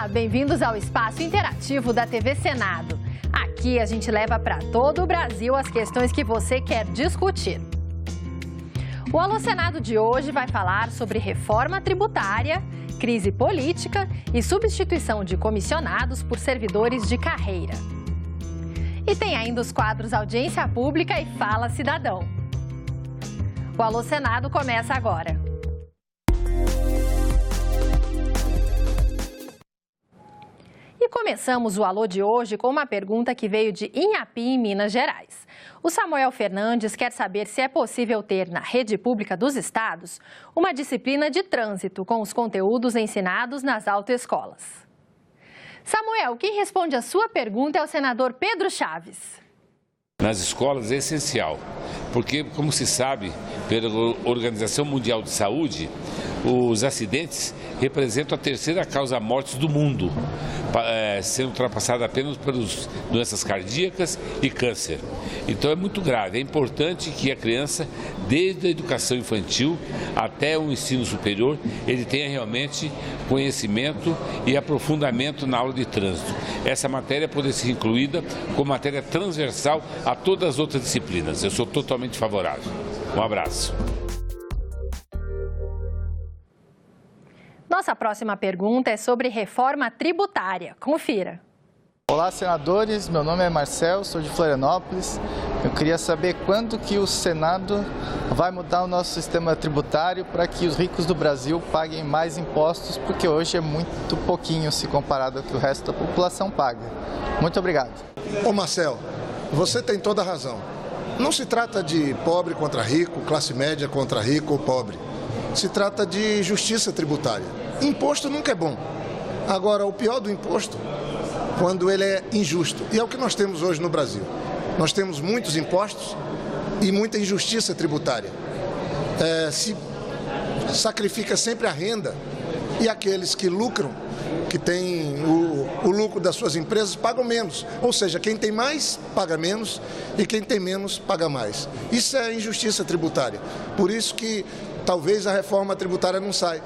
bem-vindos ao espaço interativo da TV Senado. Aqui a gente leva para todo o Brasil as questões que você quer discutir. O Alô Senado de hoje vai falar sobre reforma tributária, crise política e substituição de comissionados por servidores de carreira. E tem ainda os quadros Audiência Pública e Fala Cidadão. O Alô Senado começa agora. E começamos o Alô de hoje com uma pergunta que veio de Inhapim, em Minas Gerais. O Samuel Fernandes quer saber se é possível ter na rede pública dos estados uma disciplina de trânsito com os conteúdos ensinados nas autoescolas. Samuel, quem responde a sua pergunta é o senador Pedro Chaves. Nas escolas é essencial, porque, como se sabe, pela Organização Mundial de Saúde, os acidentes representam a terceira causa de mortes do mundo, sendo ultrapassada apenas pelas doenças cardíacas e câncer. Então é muito grave, é importante que a criança, desde a educação infantil até o ensino superior, ele tenha realmente conhecimento e aprofundamento na aula de trânsito. Essa matéria pode ser incluída como matéria transversal a todas as outras disciplinas. Eu sou totalmente favorável. Um abraço. Nossa próxima pergunta é sobre reforma tributária. Confira. Olá, senadores. Meu nome é Marcel, sou de Florianópolis. Eu queria saber quando que o Senado vai mudar o nosso sistema tributário para que os ricos do Brasil paguem mais impostos, porque hoje é muito pouquinho se comparado ao que o resto da população paga. Muito obrigado. Ô Marcel, você tem toda a razão. Não se trata de pobre contra rico, classe média contra rico ou pobre. Se trata de justiça tributária. Imposto nunca é bom. Agora, o pior do imposto, quando ele é injusto. E é o que nós temos hoje no Brasil. Nós temos muitos impostos e muita injustiça tributária. Se sacrifica sempre a renda e aqueles que lucram, que têm o lucro das suas empresas, pagam menos. Ou seja, quem tem mais, paga menos e quem tem menos, paga mais. Isso é injustiça tributária. Por isso que talvez a reforma tributária não saia,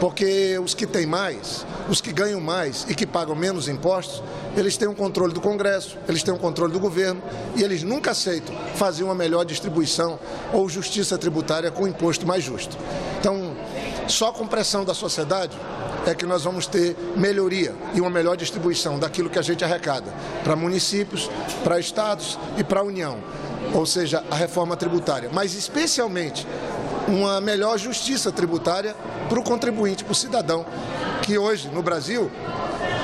porque os que têm mais, os que ganham mais e que pagam menos impostos, eles têm o controle do Congresso, eles têm o controle do governo e eles nunca aceitam fazer uma melhor distribuição ou justiça tributária com imposto mais justo. Então, só com pressão da sociedade é que nós vamos ter melhoria e uma melhor distribuição daquilo que a gente arrecada para municípios, para estados e para a União, ou seja, a reforma tributária, mas especialmente uma melhor justiça tributária para o contribuinte, para o cidadão, que hoje no Brasil,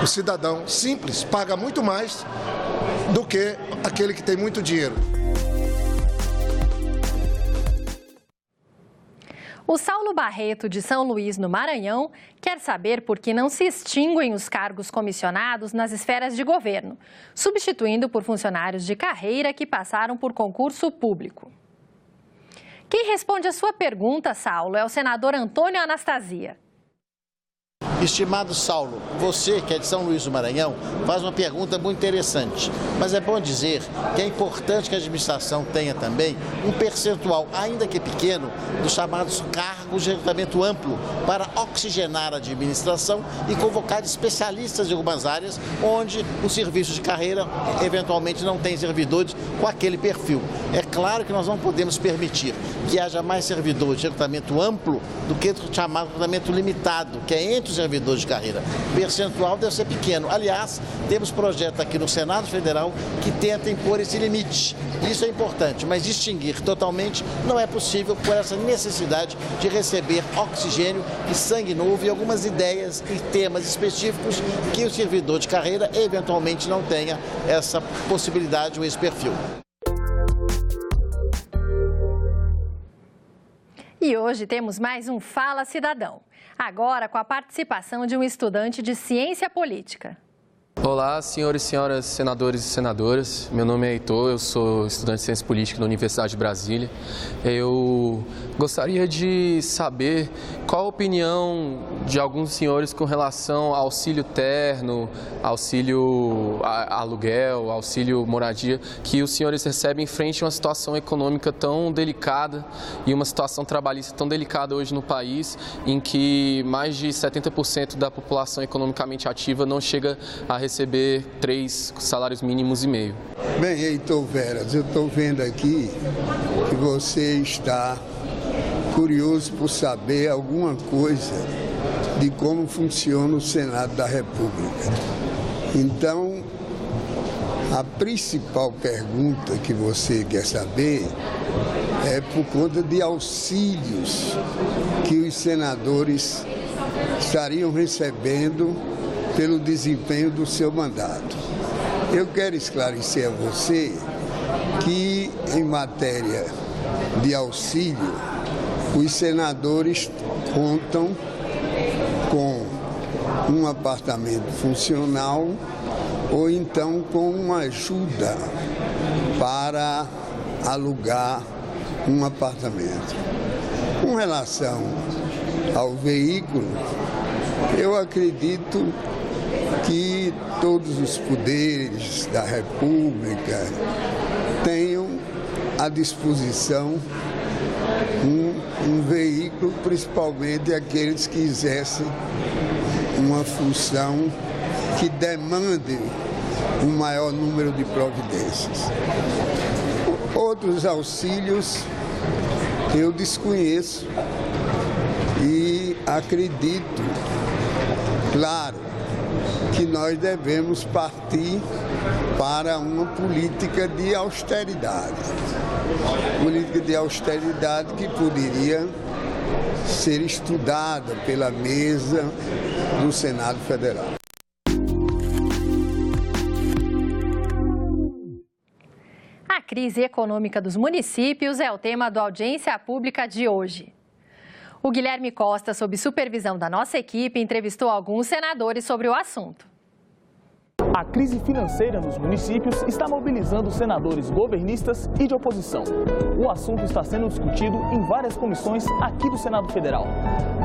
o cidadão simples paga muito mais do que aquele que tem muito dinheiro. O Saulo Barreto, de São Luís, no Maranhão, quer saber por que não se extinguem os cargos comissionados nas esferas de governo, substituindo por funcionários de carreira que passaram por concurso público. Quem responde a sua pergunta, Saulo, é o senador Antônio Anastasia. Estimado Saulo, você que é de São Luís do Maranhão faz uma pergunta muito interessante, mas é bom dizer que é importante que a administração tenha também um percentual, ainda que pequeno, dos chamados cargos de recrutamento amplo para oxigenar a administração e convocar especialistas de algumas áreas onde o serviço de carreira eventualmente não tem servidores com aquele perfil. É claro que nós não podemos permitir que haja mais servidores de recrutamento amplo do que o chamado recrutamento limitado, que é entre os servidores de carreira. O percentual deve ser pequeno. Aliás, temos projeto aqui no Senado Federal que tenta impor esse limite. Isso é importante, mas distinguir totalmente não é possível por essa necessidade de receber oxigênio e sangue novo e algumas ideias e temas específicos que o servidor de carreira eventualmente não tenha essa possibilidade ou esse perfil. E hoje temos mais um Fala Cidadão, agora com a participação de um estudante de ciência política. Olá, senhores e senhoras senadores e senadoras. Meu nome é Heitor, eu sou estudante de Ciência Política na Universidade de Brasília. Eu gostaria de saber qual a opinião de alguns senhores com relação ao auxílio terno, auxílio aluguel, auxílio moradia, que os senhores recebem em frente a uma situação econômica tão delicada e uma situação trabalhista tão delicada hoje no país, em que mais de 70% da população economicamente ativa não chega a receber 3 salários mínimos e meio. Bem, Heitor Veras, eu estou vendo aqui que você está curioso por saber alguma coisa de como funciona o Senado da República. Então, a principal pergunta que você quer saber é por conta de auxílios que os senadores estariam recebendo pelo desempenho do seu mandato. Eu quero esclarecer a você que, em matéria de auxílio, os senadores contam com um apartamento funcional ou então com uma ajuda para alugar um apartamento. Com relação ao veículo, eu acredito que todos os poderes da República tenham à disposição um veículo, principalmente aqueles que exercem uma função que demande um maior número de providências. Outros auxílios eu desconheço e acredito, claro, que nós devemos partir para uma política de austeridade. Política de austeridade que poderia ser estudada pela mesa do Senado Federal. A crise econômica dos municípios é o tema do Audiência Pública de hoje. O Guilherme Costa, sob supervisão da nossa equipe, entrevistou alguns senadores sobre o assunto. A crise financeira nos municípios está mobilizando senadores governistas e de oposição. O assunto está sendo discutido em várias comissões aqui do Senado Federal.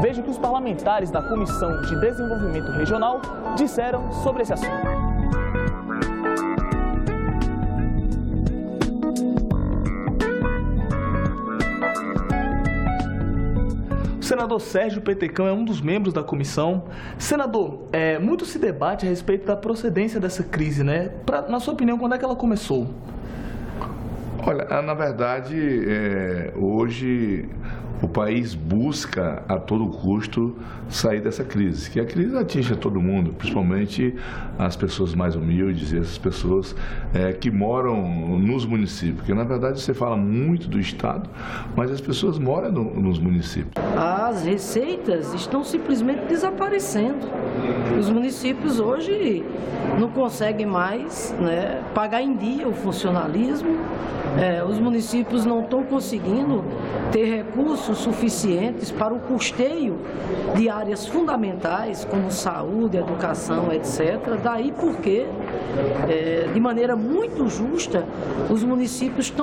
Veja o que os parlamentares da Comissão de Desenvolvimento Regional disseram sobre esse assunto. O senador Sérgio Petecão é um dos membros da comissão. Senador, muito se debate a respeito da procedência dessa crise, né? Na sua opinião, quando é que ela começou? Olha, na verdade, hoje o país busca a todo custo sair dessa crise, que a crise atinge a todo mundo, principalmente as pessoas mais humildes e essas pessoas que moram nos municípios, porque na verdade você fala muito do Estado, mas as pessoas moram nos municípios. As receitas estão simplesmente desaparecendo. Os municípios hoje não conseguem mais, né, pagar em dia o funcionalismo, os municípios não estão conseguindo ter recursos suficientes para o custeio de áreas fundamentais, como saúde, educação, etc. Daí porque, de maneira muito justa, os municípios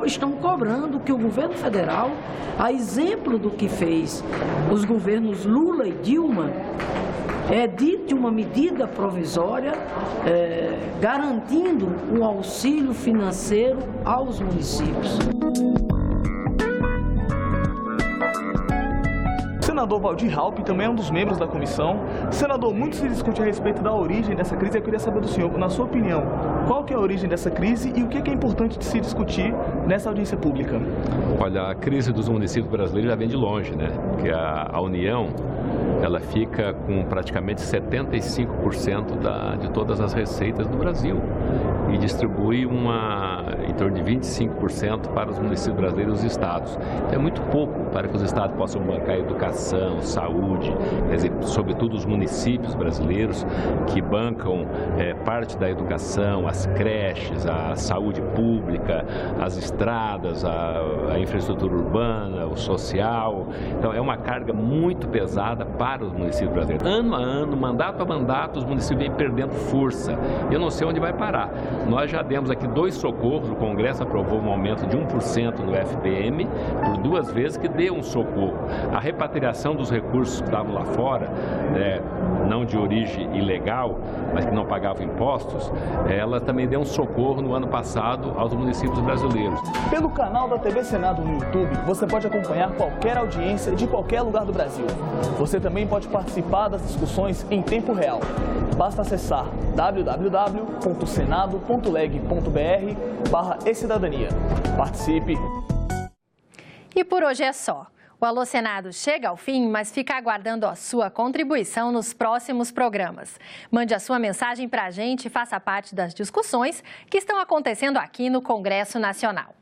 estão cobrando que o governo federal, a exemplo do que fez os governos Lula e Dilma, edite uma medida provisória garantindo um auxílio financeiro aos municípios. O senador Valdir Raupp também é um dos membros da comissão. Senador, muito se discute a respeito da origem dessa crise. Eu queria saber do senhor, na sua opinião, qual que é a origem dessa crise e o que é importante de se discutir nessa audiência pública? Olha, a crise dos municípios brasileiros já vem de longe, né? Porque a União, ela fica com praticamente 75% de todas as receitas do Brasil. e distribui em torno de 25% para os municípios brasileiros e os estados. Então é muito pouco para que os estados possam bancar educação, saúde, quer dizer, sobretudo os municípios brasileiros que bancam parte da educação, as creches, a saúde pública, as estradas, a infraestrutura urbana, o social. Então é uma carga muito pesada para os municípios brasileiros. Ano a ano, mandato a mandato, os municípios vêm perdendo força. Eu não sei onde vai parar. Nós já demos aqui 2 socorros, o Congresso aprovou um aumento de 1% no FPM por 2 vezes, que deu um socorro. A repatriação dos recursos que estavam lá fora, não de origem ilegal, mas que não pagavam impostos, ela também deu um socorro no ano passado aos municípios brasileiros. Pelo canal da TV Senado no YouTube, você pode acompanhar qualquer audiência de qualquer lugar do Brasil. Você também pode participar das discussões em tempo real. Basta acessar www.senado.leg.br/e-cidadania. Participe! E por hoje é só. O Alô Senado chega ao fim, mas fica aguardando a sua contribuição nos próximos programas. Mande a sua mensagem para a gente e faça parte das discussões que estão acontecendo aqui no Congresso Nacional.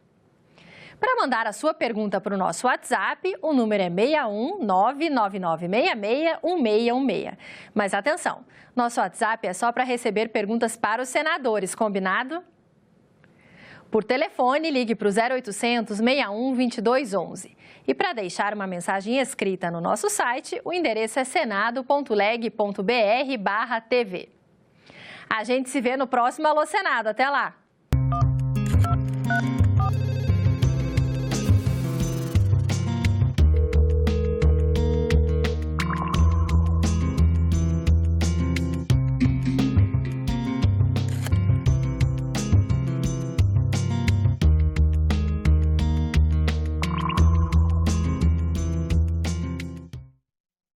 Para mandar a sua pergunta para o nosso WhatsApp, o número é 61 999661616. Mas atenção, nosso WhatsApp é só para receber perguntas para os senadores, combinado? Por telefone, ligue para o 0800 61 2211. E para deixar uma mensagem escrita no nosso site, o endereço é senado.leg.br/tv. A gente se vê no próximo Alô Senado. Até lá!